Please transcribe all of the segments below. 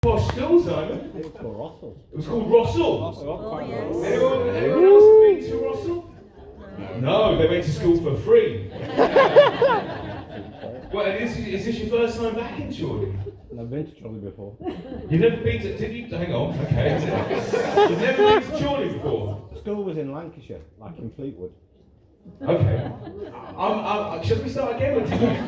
Posh school, Simon. It was called Rossall. It was called Rossall. Oh, yes. Anyone else been to Rossall? No, they went to school for free. Well, is this your first time back in Chorley? I've been to Chorley before. You've never been to, did you? Hang on, okay. You've never been to Chorley before? School was in Lancashire, like in Fleetwood. Okay. Shall we start again?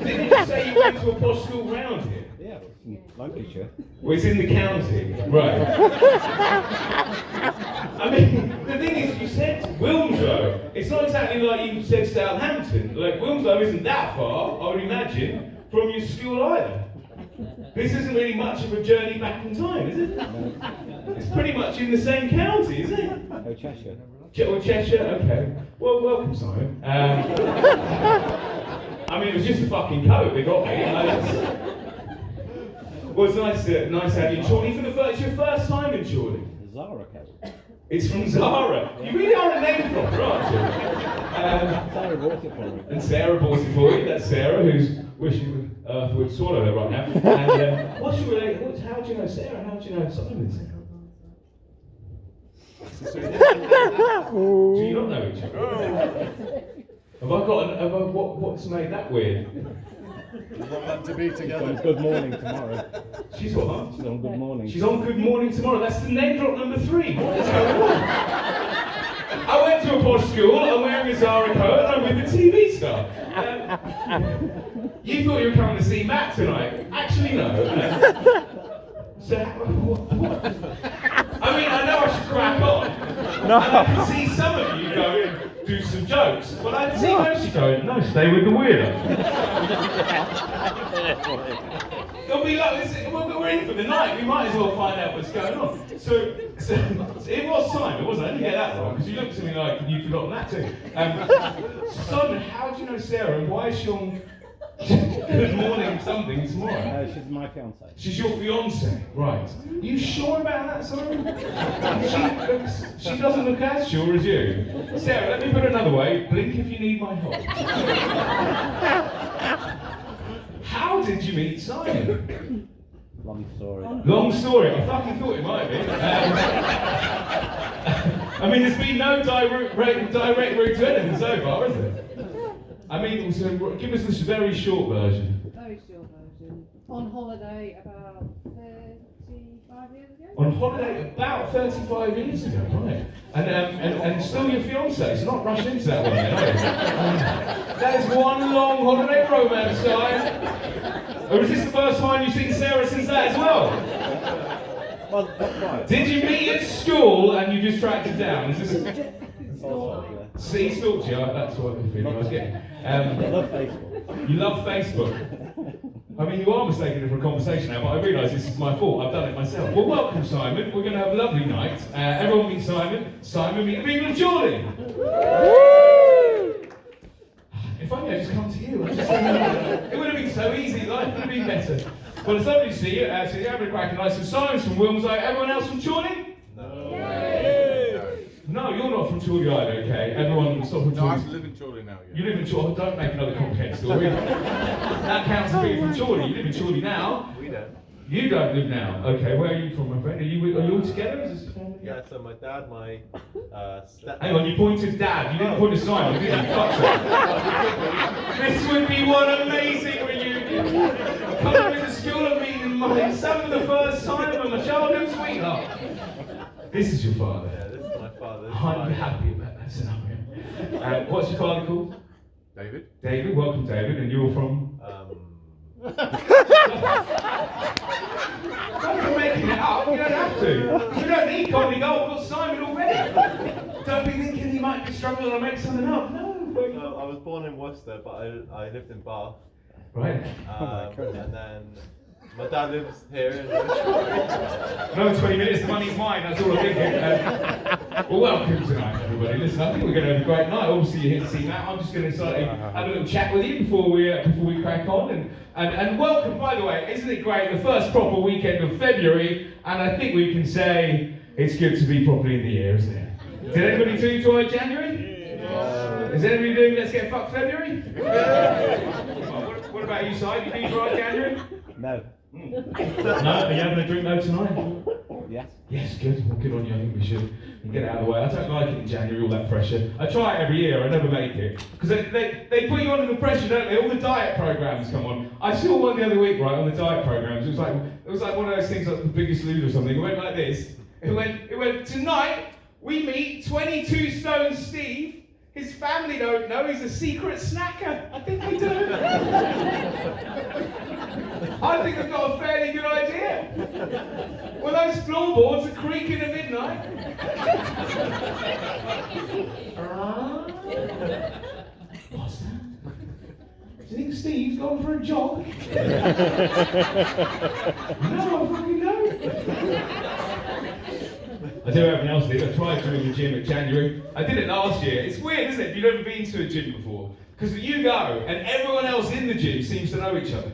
Didn't you say you went to a posh school round here? Yeah, it was in Lancashire. Well, it's in the county, right. I mean, the thing is, you said Wilmslow. It's not exactly like you said Southampton. Like, Wilmslow isn't that far, I would imagine, from your school either. This isn't really much of a journey back in time, is it? No. It's pretty much in the same county, isn't it? Oh, Cheshire. Cheshire, okay. Well, welcome, Simon. I mean, it was just a fucking coat they got me. Well, it's nice to have you in Chorley for the first. It's your first time in Chorley. Zara coat. It's from Zara. You really are a name dropper, aren't you? Sarah bought it for me. And Sarah bought it for you. That's Sarah, who's wishing Earth would swallow her right now. And what's your relation? How do you know Sarah? How do you know Simon? Do you not know each other? What's made that weird? We want them to be together. On Good Morning tomorrow. She's what, huh? She's on Good Morning. She's on Good Morning Tomorrow. That's the name drop number 3. What is going on? I went to a posh school, I'm wearing a Zara coat, and I'm with the TV star. You thought you were coming to see Matt tonight. Actually, no. So, what? I mean, I know I should crack on. No. And I can see some of you go and do some jokes. But I can see most of you going, no, stay with the weirdo. They'll be like, we're in for the night, we might as well find out what's going on. So it was Simon, wasn't it? I didn't get that wrong, because you looked at me like you'd forgotten that too. Simon, how do you know Sarah, and why is she on Good Morning something tomorrow? She's my fiancée. She's your fiancée, right. Are you sure about that, Simon? She doesn't look as sure as you. Sarah, let me put it another way, blink if you need my help. How did you meet Simon? Long story. Long story. I fucking thought it might be. I mean, there's been no direct route to anything so far, is there? I mean, so give us this very short version. Very short version. On holiday about 35 years ago. On holiday about 35 years ago, right? And still your fiancée, so not rush into that one then, are you? That is one long holiday romance, guy. Or is this the first time you've seen Sarah since that as well? Well, that's right. Did you meet at school and you just tracked it down? Is this Also, yeah. See, stalked you, that's what the feeling I was getting. I love Facebook. You love Facebook. I mean, you are mistaken it for a conversation now, but I realise this is my fault. I've done it myself. Well, welcome, Simon. We're going to have a lovely night. Everyone meet Simon. Simon, meet the people of Chorley. If only I just come to you. It would have been so easy. Life would have been better. Well, it's lovely to see you. So you're having a cracking night. So Simon's from Wilmslow. Everyone else from Chorley? No, you're not from Chorley either, okay? Everyone's not from Chorley. No, I actually live in Chorley now. Yeah. You live in Chorley. Don't make another complicated story. That counts as being from Chorley. You live in Chorley now. We don't. You don't live now. Okay, where are you from, my friend? Are you all together? Is this family? Yeah, so my dad, my step. Hang on, you pointed Dad. You didn't point to Simon, did you? Fuck's sake. This would be one amazing reunion. Coming to school and meeting my son for the first time and my childhood sweetheart. This is your father. Yeah, this is my father. I'm happy about that scenario. What's your father called? David. David, welcome David, and you're from? Don't be making it up, you don't have to. We don't need comedy gold, we've got Simon already. Don't be thinking he might be struggling to make something up, no. I was born in Worcester, but I lived in Bath. Right. And then my dad lives here in Another 20 minutes, the money's mine, that's all I'm thinking. Well, welcome tonight, everybody. Listen, I think we're going to have a great night. Obviously, you're here to see Matt. I'm just going to have a little chat with you before we crack on. And welcome, by the way, isn't it great? The first proper weekend of February, and I think we can say it's good to be properly in the year, isn't it? Did anybody do enjoy January? Yeah. Is anybody doing Let's Get Fucked February? Yeah. What about you, Si? You do enjoy January? No. No, are you having a drink though tonight? Yeah. Yes, good. Well, good on you. I think we should get it out of the way. I don't like it in January, all that pressure. I try it every year. I never make it because they put you under the pressure, don't they? All the diet programs come on. I saw one the other week, right, on the diet programs. It was like one of those things like The Biggest Loser or something. It went like this. It went tonight. We meet 22 Stone Steve. His family don't know he's a secret snacker. I think they do. I think they've got a fairly good idea. Well, those floorboards are creaking at midnight. What's that? Do you think Steve's gone for a jog? No, I fucking don't. I do everything else I did. I tried doing the gym at January. I did it last year. It's weird, isn't it, if you've never been to a gym before? Because you go, and everyone else in the gym seems to know each other.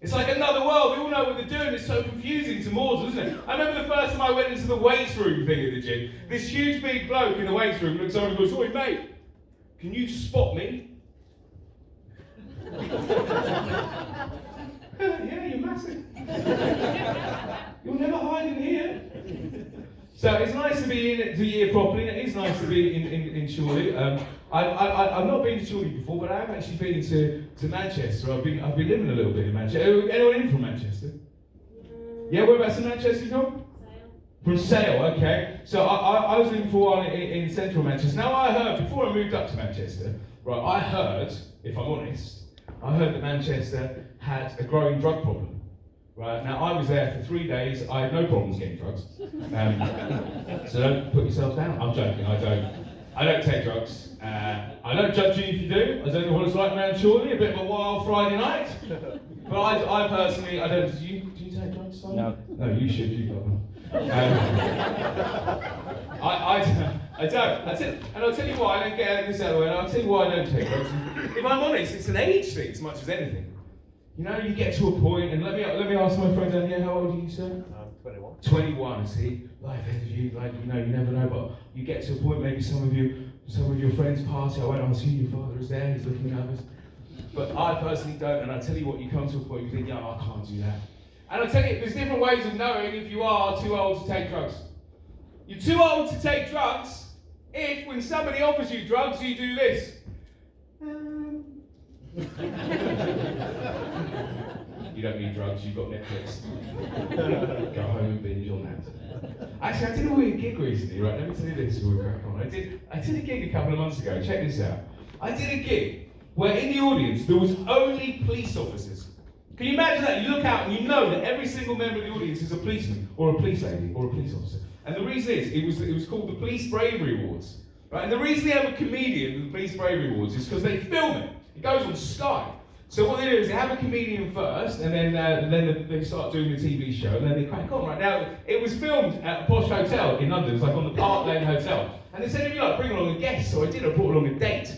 It's like another world. We all know what they're doing. It's so confusing to mortals, isn't it? I remember the first time I went into the weights room thing at the gym. This huge big bloke in the weights room looks over and goes, "Oi, mate, can you spot me?" Yeah, you're massive. You'll never hide in here. So it's nice to be in the year properly. It is nice to be in Chorley. I've not been to Chorley before, but I have actually been to Manchester. I've been living a little bit in Manchester. Anyone in from Manchester? Yeah, whereabouts in Manchester you from? From Sale, okay. So I was living for a while in central Manchester. Now I heard, before I moved up to Manchester, right, I heard, if I'm honest, I heard that Manchester had a growing drug problem. Right, now I was there for 3 days. I had no problems getting drugs. So don't put yourself down. I'm joking. I don't take drugs. I don't judge you if you do. I don't know what it's like around Chorley. A bit of a wild Friday night. But I personally, I don't. Do you take drugs, Simon? No. No, you should. You got them. I don't. And I'll tell you why I don't get this out of the way. And I'll tell you why I don't take drugs. If I'm honest, it's an age thing as much as anything. You know, you get to a point, and let me ask my friend down here, how old are you, sir? I'm 21. 21, see? Life ends you, like, you know, you never know, but you get to a point, maybe some of your friends party, I went, "Oh, see, your father is there, he's looking at us." But I personally don't, and I tell you what, you come to a point, you think, "Yeah, I can't do that." And I tell you, there's different ways of knowing if you are too old to take drugs. You're too old to take drugs if, when somebody offers you drugs, you do this. You don't need drugs, you've got Netflix. Go home and binge on that. Actually, I did a weird gig recently, right? Let me tell you this before we crack on. I did a gig a couple of months ago, check this out. I did a gig where in the audience there was only police officers. Can you imagine that? You look out and you know that every single member of the audience is a policeman, or a police lady, or a police officer. And the reason is, it was called the Police Bravery Awards. Right? And the reason they have a comedian with the Police Bravery Awards is because they film it. It goes on Sky. So what they do is they have a comedian first, and then they start doing the TV show, and then they crack on. Right now, it was filmed at a posh hotel in London. It's like on the Park Lane Hotel. And they said, "If you like, bring along a guest." So I did. I brought along a date.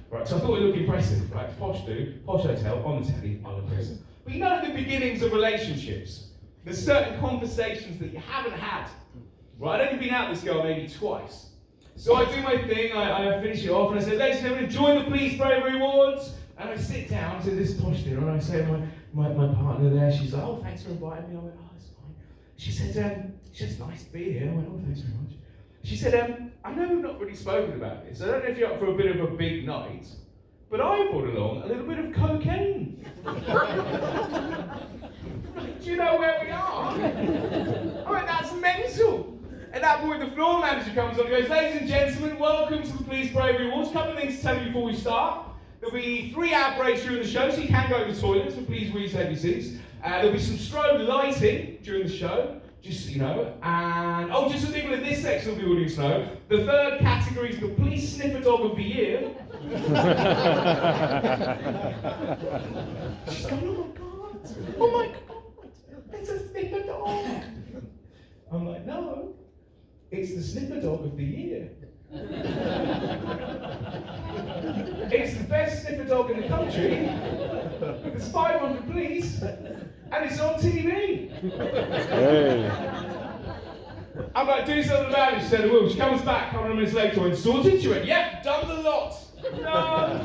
Right. So I thought it looked impressive. Right. Posh dude, posh hotel on the telly, I look impressive. But you know, at the beginnings of relationships, there's certain conversations that you haven't had. Right. I'd only been out with this girl maybe twice. So I do my thing. I finish it off, and I said, "Ladies and gentlemen, join the Police Bravery Awards." And I sit down to this posh dinner, and I say to my partner there, she's like, "Oh, thanks for inviting me." I went, "Oh, it's fine." She said, "It's nice to be here." I went, "Oh, thanks very much." She said, "I know we've not really spoken about this. I don't know if you're up for a bit of a big night, but I brought along a little bit of cocaine." Do you know where we are? I went, "That's mental." At that point, the floor manager comes on and goes, "Ladies and gentlemen, welcome to the Police Bravery Awards. A couple of things to tell you before we start. There'll be 3 ad breaks during the show, so you can go to the toilets, but please reserve your seats. There'll be some strobe lighting during the show, just so you know. And, just so people in this section of the audience know, the 3rd category is the Police Sniffer Dog of the Year." She's going, "Oh my God, it's a sniffer dog." I'm like, "No, it's the Sniffer Dog of the Year. It's the best sniffer dog in the country. There's 500 police, and it's on TV." Hey. I'm like, "Do something about it." She said, "I will." She comes back a couple of minutes later and sorted. She went, "Yep, done the lot. Done."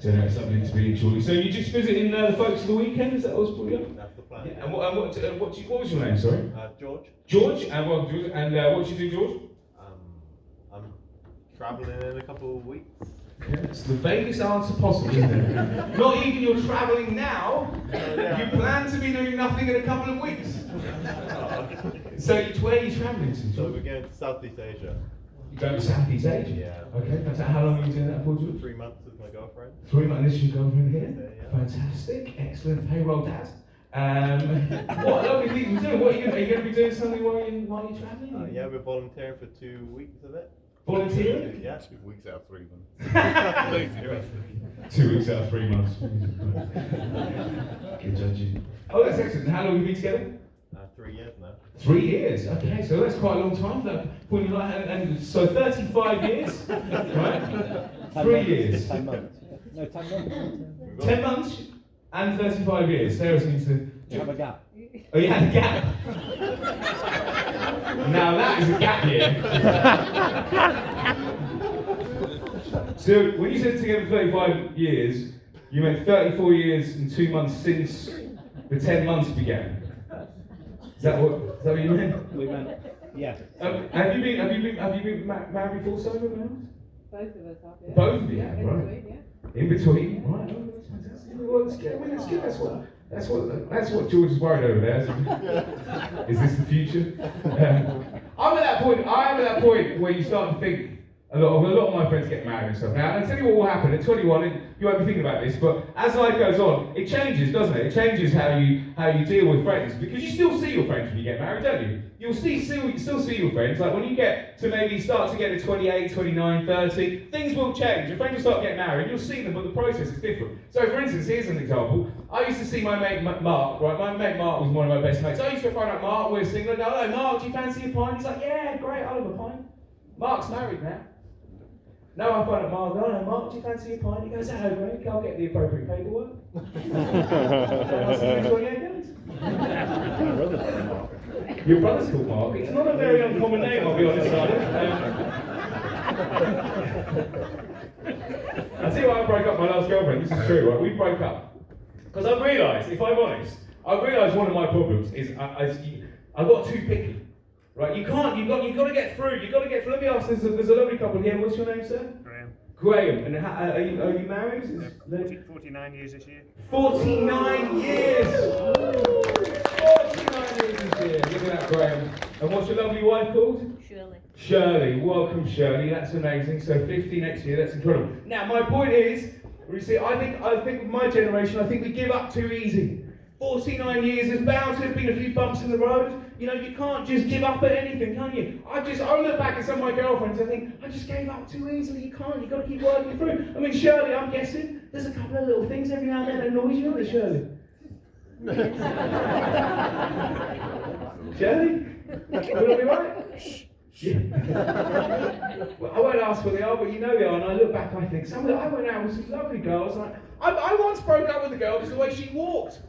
So that's something to be enjoyed. So you're just visiting the folks for the weekend, is that what's brought you up? That's the plan. Yeah. And what was your name, sorry? George. George, and what do you do, George? I'm travelling in a couple of weeks. Yeah, it's the vaguest answer possible, isn't it? Not even you're travelling now. You plan to be doing nothing in a couple of weeks. So where are you travelling to? So we're going to Southeast Asia. You go to Southeast Asia? Yeah. Okay, fantastic. How long are you doing that for, George? 3 months with my girlfriend. 3 months, this is your girlfriend here? Yeah. Fantastic, excellent, payroll dad. What lovely thing you're doing. What are you going to be doing something while you're travelling? Yeah, we're volunteering for 2 weeks of it. Volunteering? Yeah. 2 weeks out of 3 months. 2 weeks out of 3 months. Good judging. Oh, that's excellent. How long have you been together? 3 years now. 3 years. Okay, so that's quite a long time. For that point in life, and so 35 years, right? 3 years. 10 months. No, 10 months. 10 months and 35 years. Sarah seems to. You have a gap. Oh, you had a gap. Now that is a gap year. So when you said together 35 years, you meant 34 years and 2 months since the 10 months began. Is that what you meant? We meant, yeah. Have you been married before, Simon? Both of us have, yeah. Both of you, Yeah, in right. between, yeah. In between, right? Oh, that's fantastic. Well, that's good. That's what George is worried over there. Is this the future? I'm at that point where you start to think. A lot of my friends get married and stuff. Now, I'll tell you what will happen at 21. And you won't be thinking about this, but as life goes on, it changes, doesn't it? It changes how you deal with friends, because you still see your friends when you get married, don't you? You'll still see your friends. Like when you get to maybe start to get to 28, 29, 30, things will change. Your friends will start getting married. You'll see them, but the process is different. So, for instance, here's an example. I used to see my mate Mark. Right, my mate Mark was one of my best mates. I used to find out Mark was single. I go, "Hello, Mark. Do you fancy a pint?" He's like, "Yeah, great. I'll have a pint." Mark's married now. Now I find out Mark, "Oh no, Mark, do you fancy a pint?" He goes, "Oh great, I'll get the appropriate paperwork." I'll see you in 28 days. My brother's called Mark. Your brother's called Mark. It's not a very uncommon name, I'll be honest, Simon. I'll tell you why I broke up my last girlfriend. This is true, right? We broke up because I realised, if I'm honest, one of my problems is I got too picky. Right, you've got to get through. Let me ask. There's a lovely couple here. What's your name, sir? Graham. Graham. And are you married? 49 years this year. 49 years. 49 years this year. Look at that, Graham. And what's your lovely wife called? Shirley. Shirley. Welcome, Shirley. That's amazing. So 50 next year. That's incredible. Now, my point is, you see, I think with my generation, I think we give up too easy. 49 years. There's bound to have been a few bumps in the road. You know, you can't just give up at anything, can you? I look back at some of my girlfriends and think, I just gave up too easily. You can't, you've got to keep working through. I mean, Shirley, I'm guessing, there's a couple of little things every now and then that annoys you, aren't there, Shirley? Shirley? Will I be right? Yeah. Well, I won't ask what they are, but you know they are, and I look back and I think, I went out with some lovely girls, and I once broke up with a girl because of the way she walked.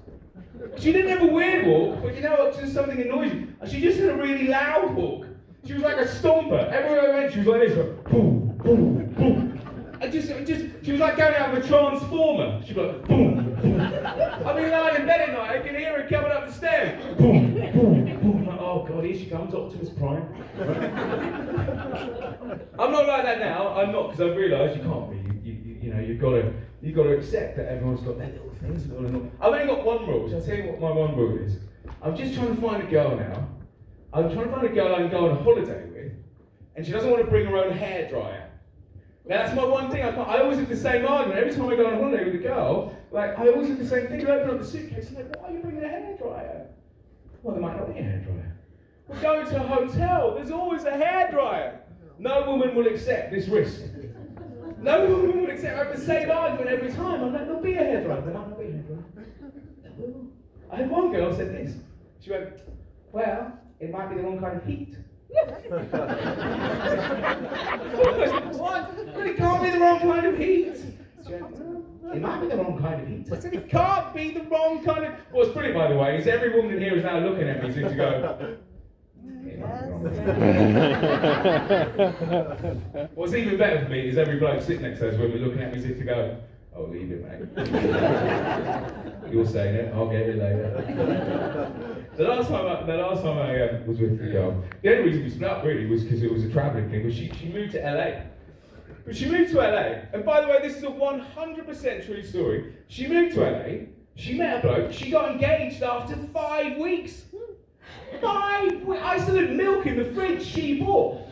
She didn't have a weird walk, but you know what, just something annoys you. And she just had a really loud walk. She was like a stomper. Everywhere I went, she was like this, like, boom, boom, boom. And she was like going out with a transformer. She'd be like, boom, boom. I'd be lying in bed at night, I can hear her coming up the stairs. Boom, boom, boom. Like, oh God, here she comes, Optimus Prime. I'm not like that now, I'm not, because I've realised you can't be. You know, you've got to accept that everyone's got their little things. I've only got one rule, which I'll tell you what my one rule is. I'm just trying to find a girl now. I'm trying to find a girl I can go on a holiday with, and she doesn't want to bring her own hairdryer. Now that's my one thing. I always have the same argument. Every time I go on a holiday with a girl, like I always have the same thing. I open up the suitcase and like, why are you bringing a hairdryer? Well, there might not be a hairdryer. We're going to a hotel. There's always a hairdryer. No woman will accept this risk. No woman would accept. I have the same argument every time. I'm like, there'll be a hairdryer. There might not be a hairdryer. There will. I had one girl said this. She went, well, it might be the wrong kind of heat. What? But it can't be the wrong kind of heat. She went, well, it might be the wrong kind of heat. I said, it can't be the wrong kind of... What's brilliant, by the way, is every woman in here is now looking at me as if to go... What's even better for me is every bloke sitting next to us when we're looking at me as if to go, I'll leave it, mate. You're saying it, I'll get it later. The last time I was with the girl, the only reason we split up really was because it was a travelling thing, was she moved to LA. But she moved to LA, and by the way, this is a 100% true story. She moved to LA, she met a bloke, she got engaged after 5 weeks. 5 weeks! I still had milk in the fridge she bought.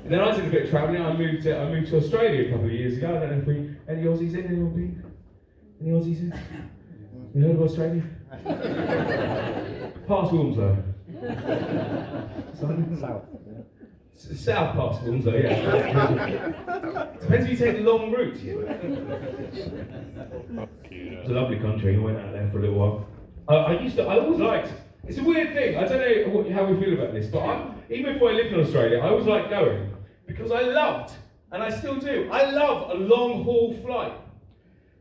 And then I did a bit of travelling. I moved to Australia a couple of years ago. I don't know if any Aussies in, anyone been? Any Aussies in? You heard of Australia? Past Wilmslow. South. South past Wilmslow, yeah. Depends if you take the long route. It's a lovely country. I went out there for a little while. I always liked. It's a weird thing. I don't know how we feel about this, but even before I lived in Australia, I always liked going because I loved, and I still do. I love a long haul flight.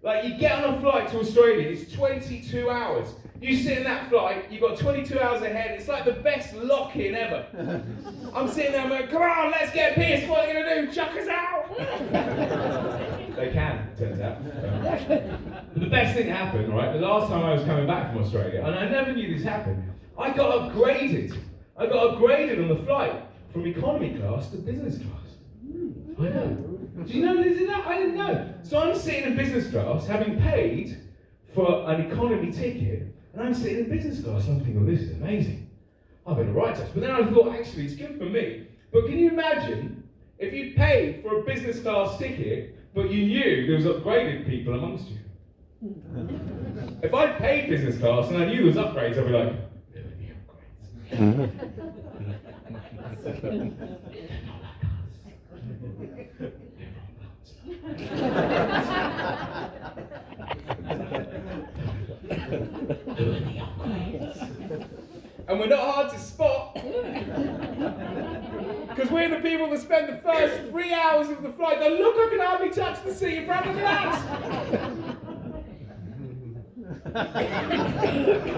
Like you get on a flight to Australia, it's 22 hours. You sit in that flight, you've got 22 hours ahead. It's like the best lock-in ever. I'm sitting there, I'm like, come on, let's get pissed. What are you gonna do? Chuck us out? They can, it turns out. But the best thing happened, right? The last time I was coming back from Australia, and I never knew this happened, I got upgraded. I got upgraded on the flight from economy class to business class. I know. Do you know this is that? I didn't know. So I'm sitting in business class, having paid for an economy ticket, and I'm sitting in business class, and I'm thinking, oh, this is amazing. I've been a right touch. But then I thought, actually, it's good for me. But can you imagine if you paid for a business class ticket, but you knew there was upgraded people amongst you? If I'd paid business class and I knew there was upgrades, I'd be like, there are the upgrades. They're not like us. And we're not hard to spot because we're the people that spend the first 3 hours of the flight going, look, I can hardly touch the seat in front of that.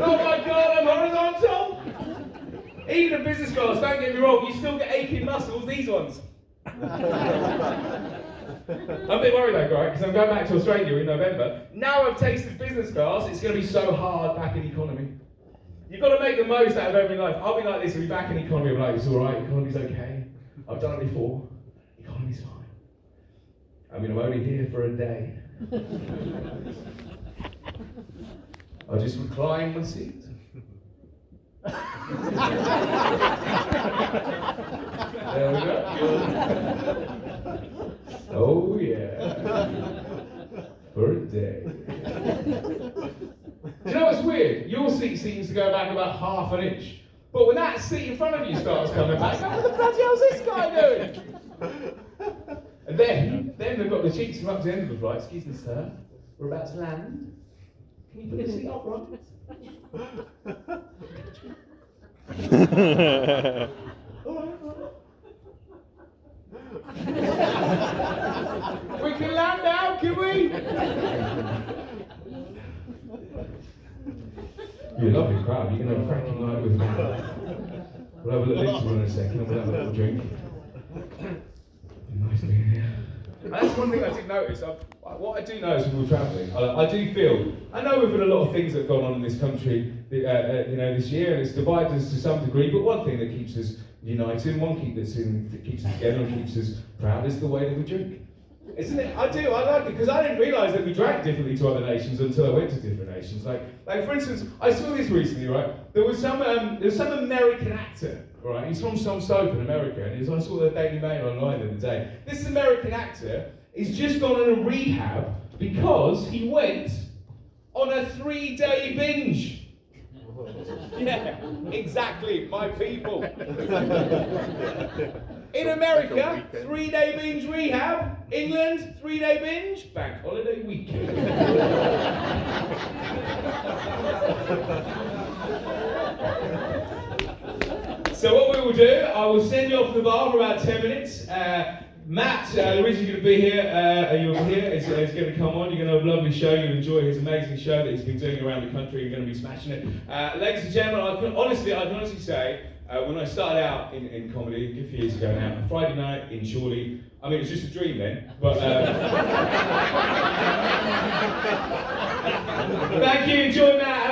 Oh my God, I'm horizontal. Even in business class, don't get me wrong, you still get aching muscles, these ones. I'm a bit worried though, right, because I'm going back to Australia in November. Now I've tasted business class, it's going to be so hard back in economy. You've got to make the most out of every life. I'll be like this, I'll be back in economy, I'm like, it's alright, economy's okay. I've done it before. Economy's fine. I mean, I'm only here for a day. I'll just recline my seat. There we go. Oh yeah. For a day. Do you know what's weird? Your seat seems to go back about half an inch. But when that seat in front of you starts coming back, what the bloody hell's this guy doing? And then they've got the cheeks to come up to the end of the flight. Excuse me, sir. We're about to land. Can you put the seat up, right? We can land now, can we? You're a lovely crowd. You're going to have a cracking night with me. We'll have a little interval in a second and we'll have a little drink. Nice being here. And that's one thing I did notice. What I do notice when we're travelling, I do feel, I know we've had a lot of things that have gone on in this country, this year, and it's divided us to some degree. But one thing that keeps us united, one thing that keeps us together and keeps us proud is the way that we drink. Isn't it? I like it, because I didn't realise that we drank differently to other nations until I went to different nations. Like for instance, I saw this recently, right? There was some American actor, right? He's from some soap in America, and I saw the Daily Mail online the other day. This American actor is just gone on a rehab because he went on a 3-day binge. Yeah, exactly, my people. In America, 3-day binge rehab. England, 3-day binge. Bank holiday weekend. So what we will do, I will send you off to the bar for about 10 minutes. Matt, the reason you're going to be here, is going to come on. You're going to have a lovely show. You'll enjoy his amazing show that he's been doing around the country. You're going to be smashing it. Ladies and gentlemen, I can honestly say, when I started out in comedy a few years ago now, a Friday night in Chorley, I mean, it was just a dream then, but... Thank you, enjoy Matt.